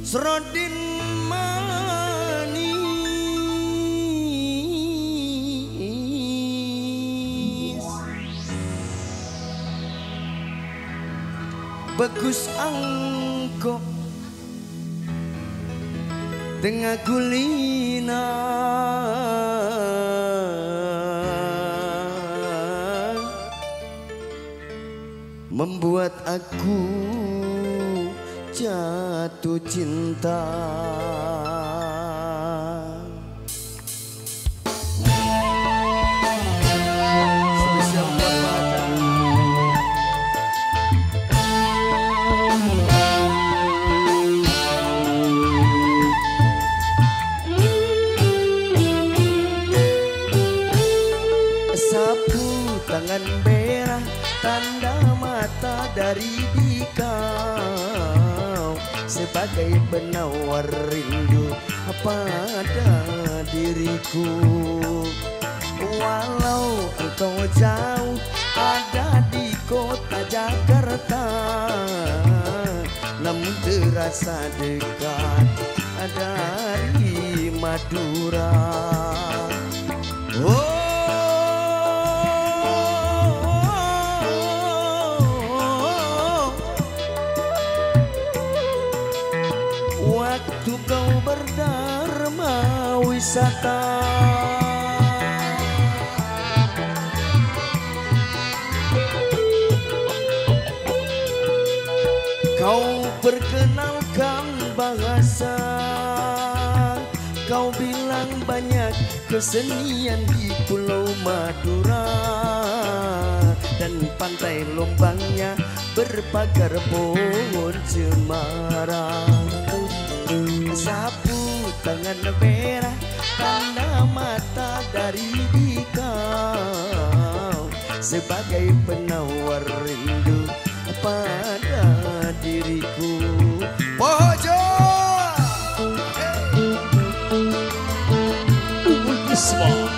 Srodin manis bagus angkok tengah gulina membuat aku jatuh cinta. Spesial buat pacar. Sapu tangan merah tanda mata dari dikau sebagai penawar rindu pada diriku. Walau engkau jauh ada di kota Jakarta, namun terasa dekat dari Madura. Oh, waktu kau berdharma wisata, kau perkenalkan bahasa, kau bilang banyak kesenian di Pulau Madura, dan pantai lombangnya berpagar pohon cemara. Sapu tangan merah tanda mata dari dikau sebagai penawar rindu pada diriku. Pojo Isma.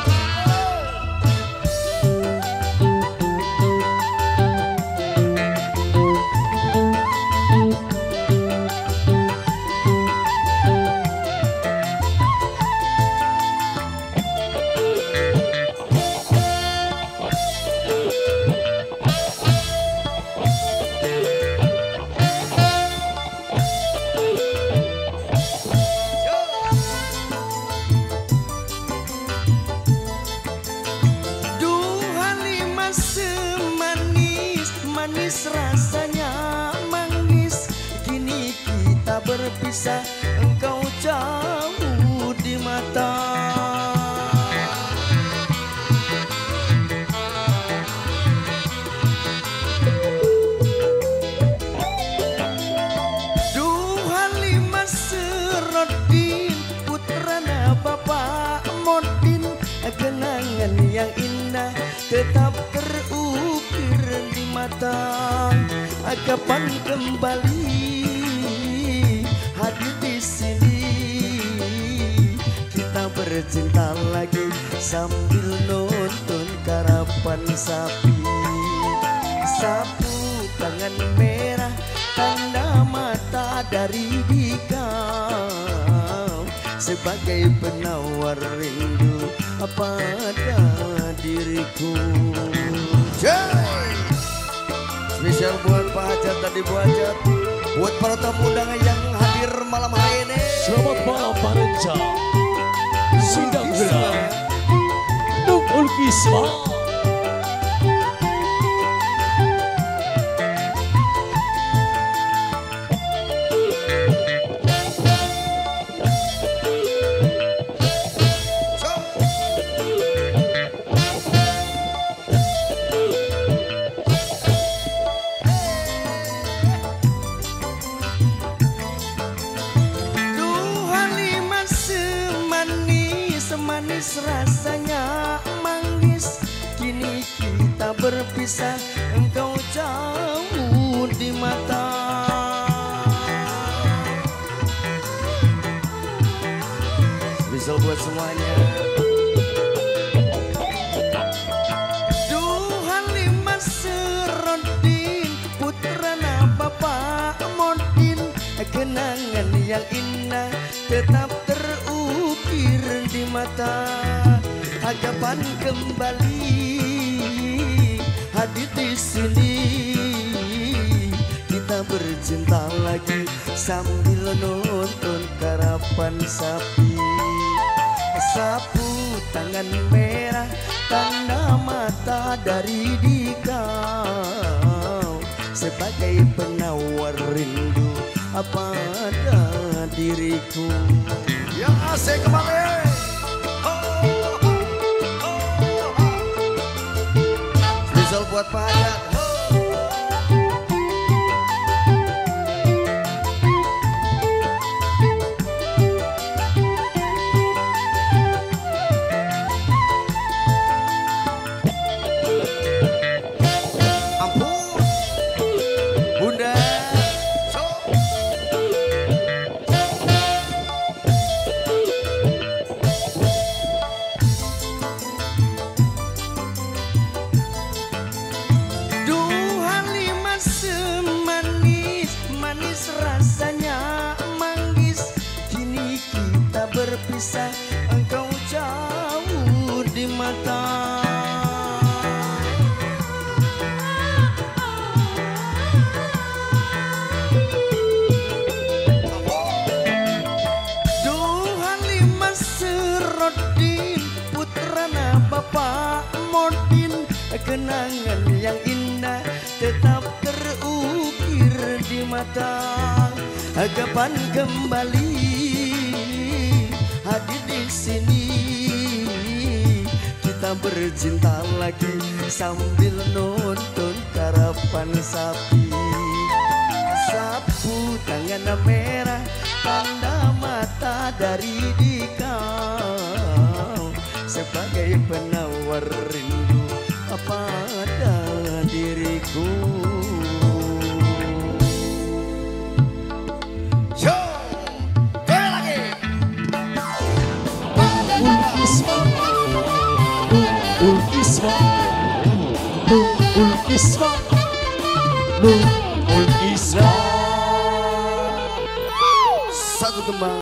Manis rasanya manis, kini kita berpisah, engkau jauh di mata. Duhan lima Serodin, putrana Bapak Modin, kenangan yang indah tetap terukir di mata. Kapan kembali hadir di sini, kita bercinta lagi sambil nonton karapan sapi. Sapu tangan merah tanda mata dari dikau sebagai penawar rindu pada diriku. Jai! Spesial buat Pak Hajat tadi Bu Hajat, buat para tamu undangan yang hadir malam hari ini. Selamat malam Pak Renca, Sindang Gelar, Nungul Kisma. Manis rasanya manis, kini kita berpisah, engkau jauh di mata. Spesial buat semuanya. Duhan lima Serodin, putrana Bapak Modin, kenangan yang indah tetap terukir di mata. Kapan kembali hadir di sini, kita bercinta lagi sambil nonton karapan sapi. Sapu tangan merah tanda mata dari dikau, sebagai penawar rindu pada diriku. Yang asik kembali. Spesial buat Pak Hajat. Rasanya manggis, kini kita berpisah, engkau jauh di mata. Duhan lima serodin, putrana Bapak Modin, kenangan yang indah tetap terukir di mata. Kapan kembali hadir di sini, kita bercinta lagi sambil nonton karapan sapi. Sapu tangan merah tanda mata dari dikau, sebagai penawar rindu pada diriku. Satu kembang.